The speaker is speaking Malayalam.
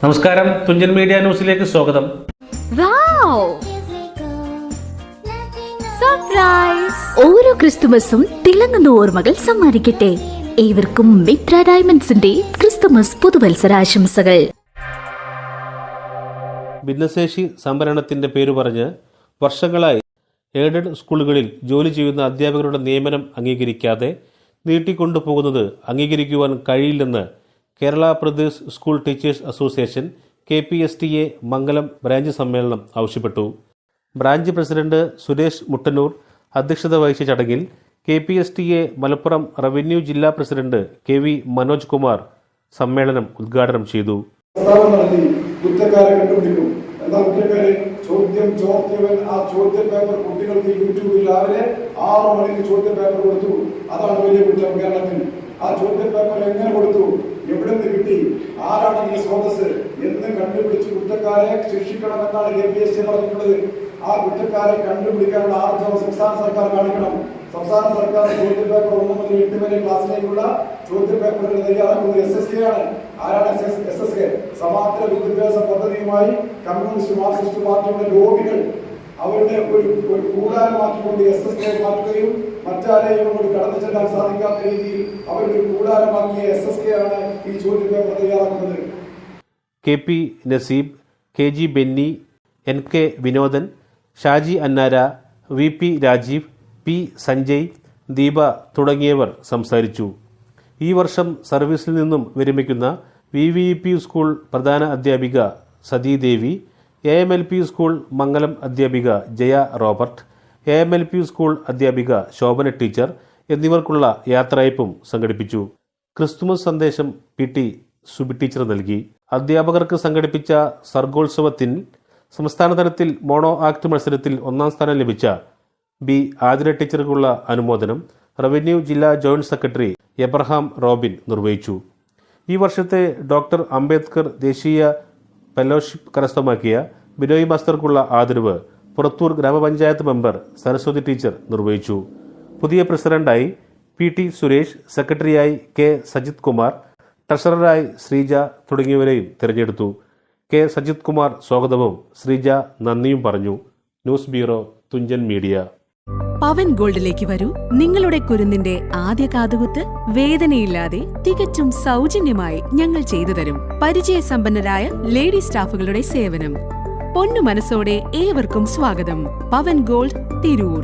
നമസ്കാരം, തുഞ്ചൻ മീഡിയ ന്യൂസിലേക്ക് സ്വാഗതം. ഓരോ ക്രിസ്തുമസും തിളങ്ങുന്ന ഓർമ്മകൾ സമ്മാനിക്കട്ടെ. ഏവർക്കും മിത്ര ഡയമണ്ട്സിന്റെ ക്രിസ്തുമസ് പുതുവത്സരാശംസകൾ. ഭിന്നശേഷി സംവരണത്തിന്റെ പേര് പറഞ്ഞ് വർഷങ്ങളായി എയ്ഡഡ് സ്കൂളുകളിൽ ജോലി ചെയ്യുന്ന അധ്യാപകരുടെ നിയമനം അംഗീകരിക്കാതെ നീട്ടിക്കൊണ്ടുപോകുന്നത് അംഗീകരിക്കുവാൻ കഴിയില്ലെന്ന് Kerala Pradesh school teachers association KPSTA മംഗലം ബ്രാഞ്ച് സമ്മേളനം ആവശ്യപ്പെട്ടു. ബ്രാഞ്ച് പ്രസിഡന്റ് സുരേഷ് മുട്ടന്നൂർ അധ്യക്ഷത വഹിച്ച ചടങ്ങിൽ KPSTA മലപ്പുറം റവന്യൂ ജില്ലാ പ്രസിഡന്റ് KV മനോജ് കുമാർ സമ്മേളനം ഉദ്ഘാടനം ചെയ്തു. ചോദ്യ പേപ്പർ കുട്ടികൾക്ക് യൂട്യൂബിൽ രാവിലെ 6 മണിക്ക് ചോദ്യ പേപ്പർ കൊടുത്തു. അതാണ് വലിയ കുറ്റം കേരളത്തിൽ. ആ ചോദ്യ പേപ്പർ എങ്ങനെ കൊടുത്തു, എവിടെ നിന്ന് കിട്ടി, ആരാണ് ഈ സ്രോതസ് എന്ന് കണ്ടുപിടിച്ച് കുറ്റക്കാരെ ശിക്ഷിക്കണമെന്നാണ് KPSTA പറഞ്ഞിട്ടുള്ളത്. ആ കുറ്റക്കാരെ കണ്ടുപിടിക്കാനുള്ള ആർജവം സംസ്ഥാന സർക്കാർ കാണിക്കണം. സംസ്ഥാന സർക്കാർ ചോദ്യ പേപ്പർ 1 മുതൽ 8 വരെ ക്ലാസ്സിലേക്കുള്ള ചോദ്യ പേപ്പറുകൾ തയ്യാറാക്കുന്നത് SSK ആണ്. ആരാണ് SSK? സമാന്തര വിദ്യാഭ്യാസ പദ്ധതിയുമായി കമ്മ്യൂണിസ്റ്റ് മാർക്സിസ്റ്റ് പാർട്ടിയുടെ ലോബികൾ അവരുടെ ഒരു കൂടാരമാക്കിക്കൊണ്ട് SSK മാറ്റുകയും മറ്റാരെയും കൊണ്ട് കടന്നു ചെല്ലാൻ സാധിക്കാത്ത രീതിയിൽ അവരുടെ കൂടാരമാക്കിയ SSK ആണ് ഈ ചോദ്യ പേപ്പർ തയ്യാറാക്കുന്നത്. KP നസീബ്, KG Benny, NK Vinodan, Shaji അന്നാര, VP Rajeev, P Sanjay, Deepa തുടങ്ങിയവർ സംസാരിച്ചു. ഈ വർഷം സർവീസിൽ നിന്നും വിരമിക്കുന്ന VVEP സ്കൂൾ പ്രധാന അധ്യാപിക സതീദേവി, AMLP സ്കൂൾ മംഗലം അധ്യാപിക ജയ റോബർട്ട്, AMLP സ്കൂൾ അധ്യാപിക ശോഭന ടീച്ചർ എന്നിവർക്കുള്ള യാത്രയയപ്പും സംഘടിപ്പിച്ചു. ക്രിസ്തുമസ് സന്ദേശം PT സുബി ടീച്ചർ നൽകി. അധ്യാപകർക്ക് സംഘടിപ്പിച്ച സർഗോത്സവത്തിൽ സംസ്ഥാന തലത്തിൽ മോണോ ആക്ട് മത്സരത്തിൽ 1ാം സ്ഥാനം ലഭിച്ച B ആതിര ടീച്ചർക്കുള്ള അനുമോദനം റവന്യൂ ജില്ലാ ജോയിന്റ് സെക്രട്ടറി എബ്രഹാം റോബിൻ നിർവഹിച്ചു. ഈ വർഷത്തെ ഡോക്ടർ അംബേദ്കർ ദേശീയ ഫെലോഷിപ്പ് കരസ്ഥമാക്കിയ ബിനോയ് മാസ്റ്റർക്കുള്ള ആദരവ് പുറത്തൂർ ഗ്രാമപഞ്ചായത്ത് മെമ്പർ സരസ്വതി ടീച്ചർ നിർവഹിച്ചു. പുതിയ പ്രസിഡന്റായി PT സുരേഷ്, സെക്രട്ടറിയായി K സജിത് കുമാർ, ട്രഷററായി ശ്രീജ തുടങ്ങിയവരെയും തിരഞ്ഞെടുത്തു. K സജിത് കുമാർ സ്വാഗതവും ശ്രീജ നന്ദിയും പറഞ്ഞു. News bureau, Thunchan media. Pavan ഗോൾഡിലേക്ക് വരൂ. നിങ്ങളുടെ കുരുന്നിന്റെ ആദ്യ കാതുകുത്ത് വേദനയില്ലാതെ തികച്ചും സൗജന്യമായി ഞങ്ങൾ ചെയ്തു തരും. പരിചയസമ്പന്നരായ ലേഡി സ്റ്റാഫുകളുടെ സേവനം. പൊന്നു മനസ്സോടെ ഏവർക്കും സ്വാഗതം. പവൻ ഗോൾഡ്, തിരൂർ.